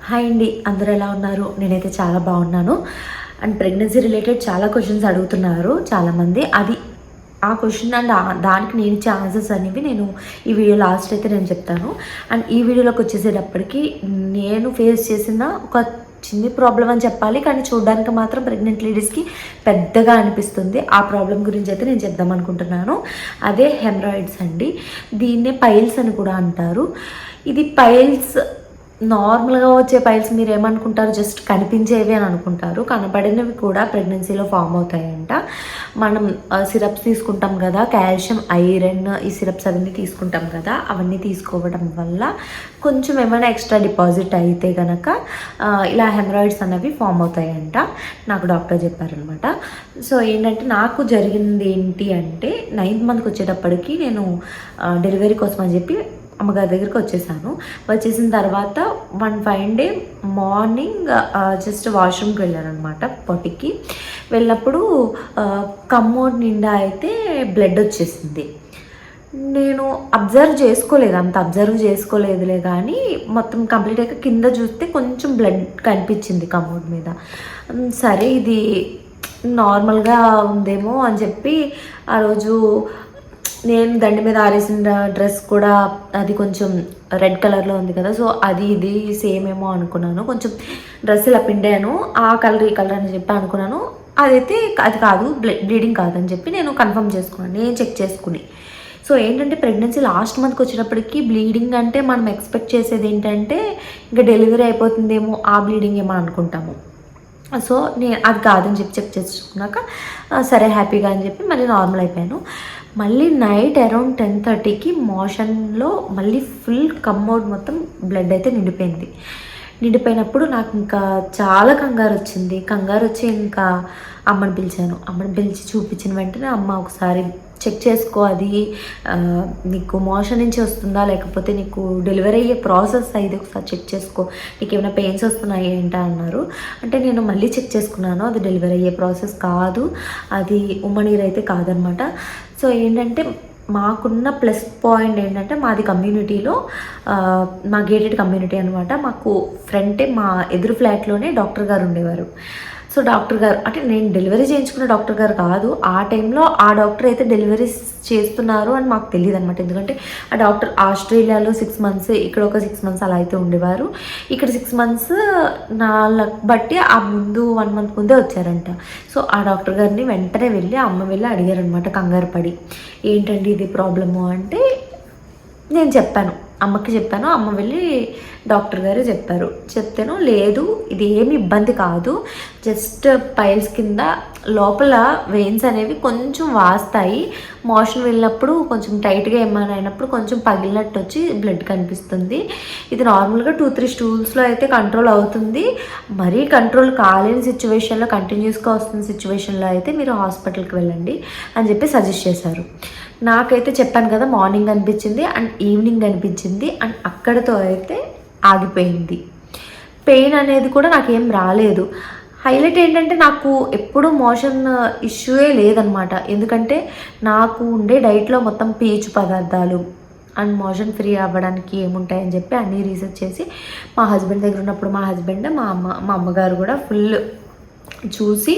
Hi అండి, అందరూ ఎలా ఉన్నారు? నేనైతే చాలా బాగున్నాను. అండ్ ప్రెగ్నెన్సీ రిలేటెడ్ చాలా క్వశ్చన్స్ అడుగుతున్నారు చాలామంది. ఆ క్వశ్చన్ అండ్ దానికి నేను ఇచ్చే ఆన్సర్స్ అనేవి నేను ఈ వీడియో లాస్ట్ అయితే నేను చెప్తాను. అండ్ ఈ వీడియోలోకి వచ్చేసేటప్పటికి నేను ఫేస్ చేసిన ఒక చిన్న ప్రాబ్లం అని చెప్పాలి, కానీ చూడడానికి మాత్రం ప్రెగ్నెంట్ లేడీస్కి పెద్దగా అనిపిస్తుంది. ఆ ప్రాబ్లం గురించి అయితే నేను చెప్దాం అనుకుంటున్నాను. అదే హెమరాయిడ్స్ అండి. దీన్నే పైల్స్ అని కూడా అంటారు. ఇది పైల్స్ నార్మల్గా వచ్చే పైల్స్ మీరు ఏమనుకుంటారు, జస్ట్ కనిపించేవి అని అనుకుంటారు. కనబడినవి కూడా ప్రెగ్నెన్సీలో ఫామ్ అవుతాయంట. మనం సిరప్స్ తీసుకుంటాం కదా, కాల్షియం, ఐరన్, ఈ సిరప్స్ అవన్నీ తీసుకుంటాం కదా, అవన్నీ తీసుకోవడం వల్ల కొంచెం ఏమైనా ఎక్స్ట్రా డిపాజిట్ అయితే కనుక ఇలా హెమరాయిడ్స్ అనేవి ఫామ్ అవుతాయంట. నాకు డాక్టర్ చెప్పారనమాట. సో ఏంటంటే నాకు జరిగింది ఏంటి అంటే 9th మంత్కి వచ్చేటప్పటికి నేను డెలివరీ కోసం అని చెప్పి అమ్మగారి దగ్గరికి వచ్చేసిన తర్వాత one fine day morning just వాష్రూమ్కి వెళ్ళానమాట. పొట్టికి వెళ్ళినప్పుడు కమ్మోడ్ నిండా అయితే బ్లడ్ వచ్చేసింది. నేను అంత అబ్జర్వ్ చేసుకోలేదులే, కానీ మొత్తం కంప్లీట్ అయ్యాక కింద చూస్తే కొంచెం బ్లడ్ కనిపించింది కమ్మోడ్ మీద. సరే ఇది నార్మల్గా ఉందేమో అని చెప్పి ఆ రోజు నేను దండి మీద ఆరేసిన డ్రెస్ కూడా అది కొంచెం రెడ్ కలర్లో ఉంది కదా, సో ఇది సేమ్ ఏమో అనుకున్నాను. కొంచెం డ్రెస్ ఇలా పిండాను, ఆ కలర్ ఈ కలర్ అని చెప్పి అనుకున్నాను. అది కాదు, బ్లీడింగ్ కాదని చెప్పి నేను కన్ఫర్మ్ చేసుకున్నాను, నేను చెక్ చేసుకుని. సో ఏంటంటే ప్రెగ్నెన్సీ లాస్ట్ మంత్కి వచ్చేటప్పటికి బ్లీడింగ్ అంటే మనం ఎక్స్పెక్ట్ చేసేది ఏంటంటే ఇంకా డెలివరీ అయిపోతుందేమో, ఆ బ్లీడింగ్ ఏమో అనుకుంటాము. సో నేను అది కాదని చెప్పి చెక్ చేసుకున్నాక సరే హ్యాపీగా అని చెప్పి మళ్ళీ నార్మల్ అయిపోయాను. మళ్ళీ నైట్ అరౌండ్ 10:30కి మోషన్లో మళ్ళీ ఫుల్ కమ్మౌడ్ మొత్తం బ్లడ్ అయితే నిండిపోయినప్పుడు నాకు ఇంకా చాలా కంగారు వచ్చి ఇంకా అమ్మని పిలిచి చూపించిన వెంటనే అమ్మ ఒకసారి చెక్ చేసుకో, అది నీకు మోషన్ నుంచి వస్తుందా లేకపోతే నీకు డెలివరీ అయ్యే ప్రాసెస్ అయితే ఒకసారి చెక్ చేసుకో, నీకు ఏమైనా పెయిన్స్ వస్తున్నాయి ఏంటా అన్నారు. అంటే నేను మళ్ళీ చెక్ చేసుకున్నాను, అది డెలివరీ అయ్యే ప్రాసెస్ కాదు, అది ఉమ్మనీరు అయితే కాదనమాట. సో ఏంటంటే మాకున్న ప్లస్ పాయింట్ ఏంటంటే మాది కమ్యూనిటీలో మా గేటెడ్ కమ్యూనిటీ అనమాట. మాకు ఫ్రంటే మా ఎదురు ఫ్లాట్లోనే డాక్టర్ గారు ఉండేవారు. సో డాక్టర్ గారు అంటే నేను డెలివరీ చేయించుకున్న డాక్టర్ గారు కాదు, ఆ టైంలో ఆ డాక్టర్ అయితే డెలివరీ చేస్తున్నారు అని మాకు తెలియదు అనమాట. ఎందుకంటే ఆ డాక్టర్ ఆస్ట్రేలియాలో 6 months, ఇక్కడ ఒక 6 months అలా అయితే ఉండేవారు. ఇక్కడ 6 months నా లక్ బట్టి ఆ ముందు 1 month ముందే వచ్చారంట. సో ఆ డాక్టర్ గారిని వెంటనే అమ్మ వెళ్ళి అడిగారనమాట కంగారు పడి, ఏంటండి ఇది ప్రాబ్లము అంటే నేను అమ్మకి చెప్పాను. అమ్మ వెళ్ళి డాక్టర్ గారు చెప్తేను లేదు ఇది ఏమి ఇబ్బంది కాదు, జస్ట్ పైల్స్ కింద లోపల వెయిన్స్ అనేవి కొంచెం వాస్తాయి, మోషన్ వెళ్ళినప్పుడు కొంచెం టైట్గా ఏమైనా అయినప్పుడు కొంచెం పగిలినట్టు వచ్చి బ్లడ్ కనిపిస్తుంది, ఇది నార్మల్గా 2-3 stools అయితే కంట్రోల్ అవుతుంది, మరీ కంట్రోల్ కాలేని సిచ్యువేషన్లో కంటిన్యూస్గా వస్తున్న సిచ్యువేషన్లో అయితే మీరు హాస్పిటల్కి వెళ్ళండి అని చెప్పి సజెస్ట్ చేశారు. నాకైతే చెప్పాను కదా, మార్నింగ్ అనిపించింది అండ్ ఈవినింగ్ అనిపించింది అండ్ అక్కడితో అయితే ఆగిపోయింది. పెయిన్ అనేది కూడా నాకేం రాలేదు. హైలైట్ ఏంటంటే నాకు ఎప్పుడూ మోషన్ ఇష్యూయే లేదనమాట. ఎందుకంటే నాకు ఉండే డైట్లో మొత్తం పీచు పదార్థాలు అండ్ మోషన్ ఫ్రీ అవ్వడానికి ఏముంటాయని చెప్పి అన్నీ రీసెర్చ్ చేసి మా హస్బెండ్ దగ్గర ఉన్నప్పుడు మా హస్బెండ్ మా అమ్మగారు కూడా ఫుల్ చూసి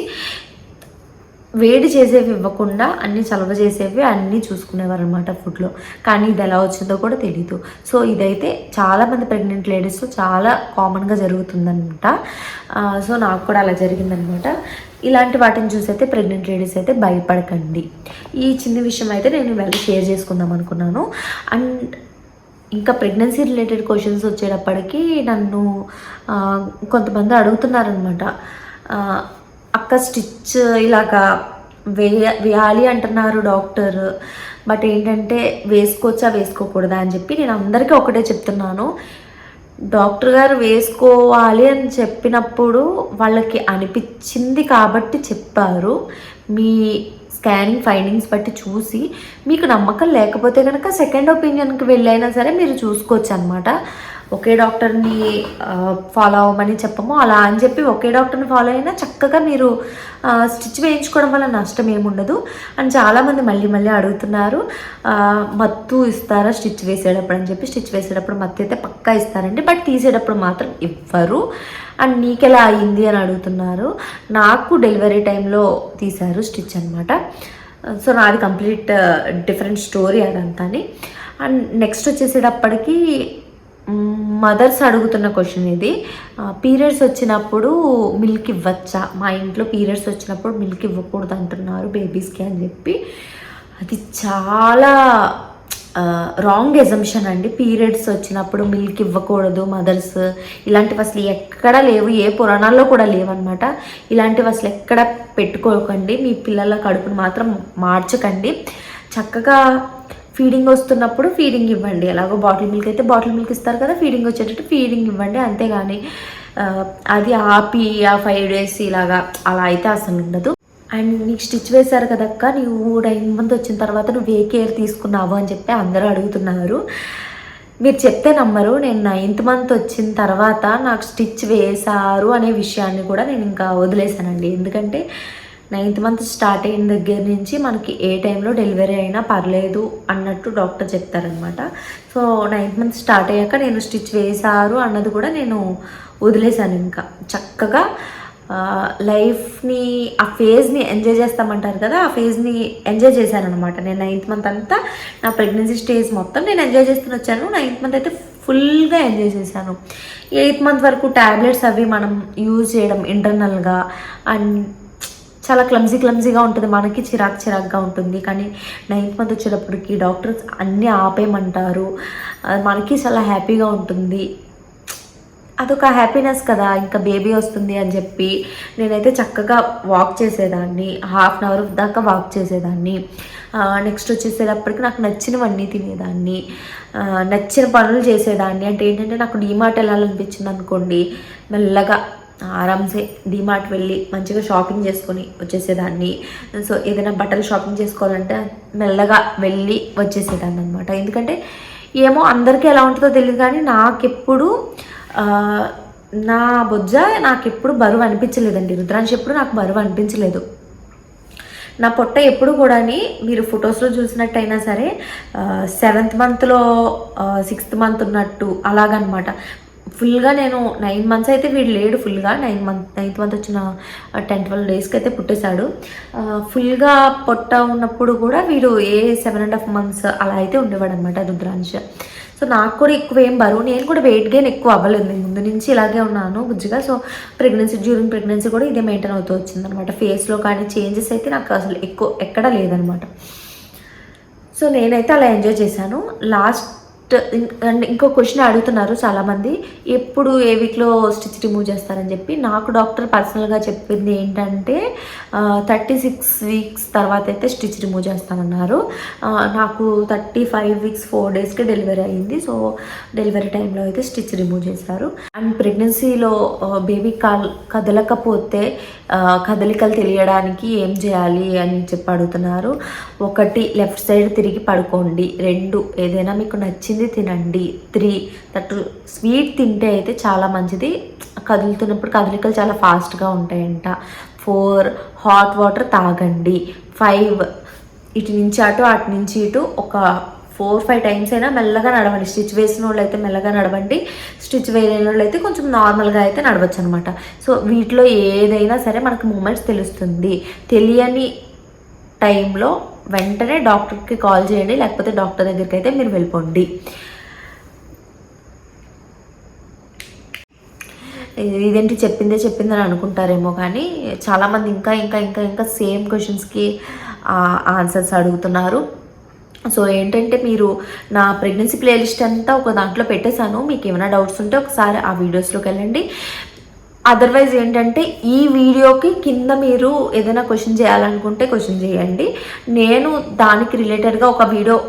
వేడి చేసేవి ఇవ్వకుండా అన్నీ చలవ చేసేవి అన్నీ చూసుకునేవారు అనమాట ఫుడ్లో. కానీ ఇది ఎలా వచ్చిందో కూడా తెలీదు. సో ఇదైతే చాలామంది ప్రెగ్నెంట్ లేడీస్లో చాలా కామన్గా జరుగుతుందనమాట. సో నాకు కూడా అలా జరిగిందనమాట. ఇలాంటి వాటిని చూసి అయితే ప్రెగ్నెంట్ లేడీస్ అయితే భయపడకండి. ఈ చిన్న విషయం అయితే నేను ఇవాళ షేర్ చేసుకుందాం అనుకున్నాను. అండ్ ఇంకా ప్రెగ్నెన్సీ రిలేటెడ్ క్వశ్చన్స్ వచ్చేటప్పటికి నన్ను కొంతమంది అడుగుతున్నారనమాట, అక్క స్టిచ్ ఇలాగా వేయాలి అంటున్నారు డాక్టర్, బట్ ఏంటంటే వేసుకోవచ్చా వేసుకోకూడదా అని చెప్పి నేను అందరికీ ఒకటే చెప్తున్నాను. డాక్టర్ గారు వేసుకోవాలి అని చెప్పినప్పుడు వాళ్ళకి అనిపించింది కాబట్టి చెప్పారు. మీ స్కానింగ్ ఫైండింగ్స్ బట్టి చూసి మీకు నమ్మకం లేకపోతే కనుక సెకండ్ ఒపీనియన్కి వెళ్ళైనా సరే మీరు చూసుకోవచ్చు అనమాట. ఒకే డాక్టర్ని ఫాలో అవ్వమని చెప్పము. అలా అని చెప్పి ఒకే డాక్టర్ని ఫాలో అయినా చక్కగా మీరు స్టిచ్ వేయించుకోవడం వల్ల నష్టం ఏముండదు. అని చాలామంది మళ్ళీ మళ్ళీ అడుగుతున్నారు, మత్తు ఇస్తారా స్టిచ్ వేసేటప్పుడు అని చెప్పి. స్టిచ్ వేసేటప్పుడు మత్తు అయితే పక్కా ఇస్తారండి, బట్ తీసేటప్పుడు మాత్రం ఇవ్వరు. అండ్ నీకెలా అయింది అని అడుగుతున్నారు. నాకు డెలివరీ టైంలో తీశారు స్టిచ్ అనమాట. సో నాది కంప్లీట్ డిఫరెంట్ స్టోరీ అదంతాని. అండ్ నెక్స్ట్ వచ్చేసేటప్పటికి మదర్స్ అడుగుతున్న క్వశ్చన్ ఇది, పీరియడ్స్ వచ్చినప్పుడు మిల్క్ ఇవ్వచ్చా? మా ఇంట్లో పీరియడ్స్ వచ్చినప్పుడు మిల్క్ ఇవ్వకూడదు అంటున్నారు బేబీస్కి అని చెప్పి. అది చాలా రాంగ్ ఎజంప్షన్ అండి. పీరియడ్స్ వచ్చినప్పుడు మిల్క్ ఇవ్వకూడదు మదర్స్, ఇలాంటివి అసలు ఎక్కడ లేవు, ఏ పురాణాల్లో కూడా లేవన్నమాట. ఇలాంటివి అసలు ఎక్కడ పెట్టుకోకండి. మీ పిల్లల కడుపును మాత్రం మార్చకండి. చక్కగా ఫీడింగ్ వస్తున్నప్పుడు ఫీడింగ్ ఇవ్వండి. ఎలాగో బాటిల్ మిల్క్ అయితే బాటిల్ మిల్క్ ఇస్తారు కదా, ఫీడింగ్ వచ్చేటట్టు ఫీడింగ్ ఇవ్వండి. అంతేగాని అది ఆపి ఆ 5 days ఇలాగా అలా అయితే అసలు ఉండదు. అండ్ నీకు స్టిచ్ వేశారు కదక్క, నువ్వు 9 month వచ్చిన తర్వాత నువ్వు ఏ కేర్ తీసుకున్నావు అని చెప్పి అందరూ అడుగుతున్నారు. మీరు చెప్తే నమ్మరు, నేను 9th month వచ్చిన తర్వాత నాకు స్టిచ్ వేశారు అనే విషయాన్ని కూడా నేను ఇంకా వదిలేశానండి. ఎందుకంటే 9th month స్టార్ట్ అయిన దగ్గర నుంచి మనకి ఏ టైంలో డెలివరీ అయినా పర్లేదు అన్నట్టు డాక్టర్ చెప్తారనమాట. సో 9th month స్టార్ట్ అయ్యాక నేను స్టిచ్ వేశారు అన్నది కూడా నేను వదిలేశాను. ఇంకా చక్కగా లైఫ్ని, ఆ ఫేజ్ని ఎంజాయ్ చేస్తామంటారు కదా, ఆ ఫేజ్ని ఎంజాయ్ చేశాను అనమాట. నేను 9th month అంతా నా ప్రెగ్నెన్సీ స్టేజ్ మొత్తం నేను ఎంజాయ్ చేస్తూనే వచ్చాను. 9th month అయితే ఫుల్గా ఎంజాయ్ చేశాను. 8th month వరకు ట్యాబ్లెట్స్ అవి మనం యూజ్ చేయడం ఇంటర్నల్గా, అండ్ చాలా క్లమ్జీగా ఉంటుంది, మనకి చిరాకుగా ఉంటుంది. కానీ 9th month వచ్చేటప్పటికి డాక్టర్స్ అన్నీ ఆపేయమంటారు, మనకి చాలా హ్యాపీగా ఉంటుంది. అదొక హ్యాపీనెస్ కదా, ఇంకా బేబీ వస్తుంది అని చెప్పి నేనైతే చక్కగా వాక్ చేసేదాన్ని, 1/2 hour దాకా వాక్ చేసేదాన్ని. నెక్స్ట్ వచ్చేసేటప్పటికి నాకు నచ్చినవన్నీ తినేదాన్ని, నచ్చిన పనులు చేసేదాన్ని. అంటే ఏంటంటే నాకు డీమార్ట్ వెళ్ళాలనిపించింది అనుకోండి, మెల్లగా ఆరామ్సే డీమార్ట్ వెళ్ళి మంచిగా షాపింగ్ చేసుకొని వచ్చేసేదాన్ని. సో ఏదైనా బట్టలు షాపింగ్ చేసుకోవాలంటే మెల్లగా వెళ్ళి వచ్చేసేదాన్ని అనమాట. ఎందుకంటే ఏమో అందరికీ ఎలా ఉంటుందో తెలియదు, కానీ నాకెప్పుడు నా బొజ్జ నాకెప్పుడు బరువు అనిపించలేదండి. రుద్రాంశ్ ఎప్పుడు నాకు బరువు అనిపించలేదు. నా పొట్ట ఎప్పుడు కూడా మీరు ఫొటోస్లో చూసినట్టయినా సరే 7th monthలో 6th month ఉన్నట్టు అలాగనమాట. ఫుల్గా నేను 9 months అయితే వీడు లేడు, ఫుల్గా 9th month వచ్చిన 10-12 daysకి అయితే పుట్టేశాడు. ఫుల్గా పొట్ట ఉన్నప్పుడు కూడా వీడు 7.5 months అలా అయితే ఉండేవాడు అనమాట రుద్రాంశ్. సో నాకు కూడా ఎక్కువ ఏం బరువు, నేను కూడా వెయిట్ గెయిన్ ఎక్కువ అవ్వలేదు, నేను ముందు నుంచి ఇలాగే ఉన్నాను బుజ్జిగా. సో డ్యూరింగ్ ప్రెగ్నెన్సీ కూడా ఇదే మెయింటైన్ అవుతూ వచ్చిందనమాట. ఫేస్లో కానీ చేంజెస్ అయితే నాకు అసలు ఎక్కువ ఎక్కడా లేదనమాట. సో నేనైతే అలా ఎంజాయ్ చేశాను. అండ్ ఇంకో క్వశ్చన్ అడుగుతున్నారు చాలామంది, ఎప్పుడు ఏ వీక్లో స్టిచ్ రిమూవ్ చేస్తారని చెప్పి. నాకు డాక్టర్ పర్సనల్గా చెప్పింది ఏంటంటే 36 weeks తర్వాత అయితే స్టిచ్ రిమూవ్ చేస్తామన్నారు. నాకు 35 weeks 4 daysకి డెలివరీ అయింది. సో డెలివరీ టైంలో అయితే స్టిచ్ రిమూవ్ చేశారు. అండ్ ప్రెగ్నెన్సీలో బేబీ కదలకపోతే కదలికలు తెలియడానికి ఏం చేయాలి అని చెప్పి అడుగుతున్నారు. 1 లెఫ్ట్ సైడ్ తిరిగి పడుకోండి. 2 ఏదైనా మీకు నచ్చింది తినండి. 3 స్వీట్ తింటే అయితే చాలా మంచిది, కదులుతున్నప్పుడు కదలికలు చాలా ఫాస్ట్గా ఉంటాయంట. 4 హాట్ వాటర్ తాగండి. 5 ఇటు నుంచి అటు అటు నుంచి ఇటు ఒక 4-5 times అయినా మెల్లగా నడవండి. స్టిచ్ వేసిన వాళ్ళు అయితే మెల్లగా నడవండి, స్టిచ్ వేయలేని వాళ్ళు అయితే కొంచెం నార్మల్గా అయితే నడవచ్చు అనమాట. సో వీటిలో ఏదైనా సరే మనకు మూమెంట్స్ తెలుస్తుంది. తెలియని టైంలో వెంటనే డాక్టర్కి కాల్ చేయండి, లేకపోతే డాక్టర్ దగ్గరికి అయితే మీరు వెళ్ళిపోండి. ఇదేంటి చెప్పిందని అనుకుంటారేమో, కానీ చాలామంది ఇంకా ఇంకా ఇంకా ఇంకా సేమ్ క్వశ్చన్స్కి ఆన్సర్స్ అడుగుతున్నారు. సో ఏంటంటే మీరు నా ప్రెగ్నెన్సీ ప్లేలిస్ట్ అంతా ఒక దాంట్లో పెట్టేశాను. మీకు ఏమైనా డౌట్స్ ఉంటే ఒకసారి ఆ వీడియోస్లోకి వెళ్ళండి. అదర్వైజ్ ఏంటంటే ఈ వీడియోకి కింద మీరు ఏదైనా క్వశ్చన్ చేయాలనుకుంటే క్వశ్చన్ చేయండి. నేను దానికి రిలేటెడ్గా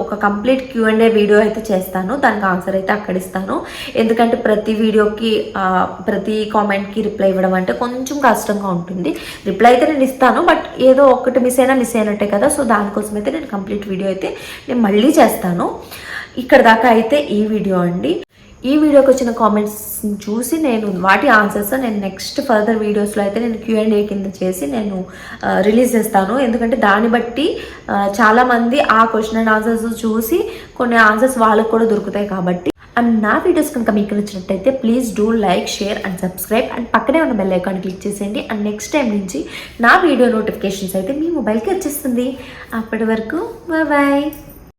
ఒక కంప్లీట్ Q&A వీడియో అయితే చేస్తాను, దానికి ఆన్సర్ అయితే అక్కడ ఇస్తాను. ఎందుకంటే ప్రతి వీడియోకి ప్రతి కామెంట్కి రిప్లై ఇవ్వడం అంటే కొంచెం కష్టంగా ఉంటుంది. రిప్లై అయితే నేను ఇస్తాను, బట్ ఏదో ఒకటి మిస్ అయినట్టే కదా. సో దానికోసం అయితే నేను కంప్లీట్ వీడియో అయితే నేను మళ్ళీ చేస్తాను. ఇక్కడ దాకా అయితే ఈ వీడియో అండి. ఈ వీడియోకి వచ్చిన కామెంట్స్ చూసి నేను వాటి ఆన్సర్స్ నేను నెక్స్ట్ ఫర్దర్ వీడియోస్లో అయితే నేను Q&A కింద చేసి నేను రిలీజ్ చేస్తాను. ఎందుకంటే దాన్ని బట్టి చాలామంది ఆ క్వశ్చన్ అండ్ ఆన్సర్స్ చూసి కొన్ని ఆన్సర్స్ వాళ్ళకు కూడా దొరుకుతాయి కాబట్టి. అండ్ నా వీడియోస్ కనుక మీకు నచ్చినట్టయితే please do like, share and subscribe and పక్కనే ఉన్న బెల్ ఐకాన్ క్లిక్ చేసేయండి. అండ్ నెక్స్ట్ టైం నుంచి నా వీడియో నోటిఫికేషన్స్ అయితే మీ మొబైల్కి వచ్చేస్తుంది. అప్పటి వరకు బాయ్.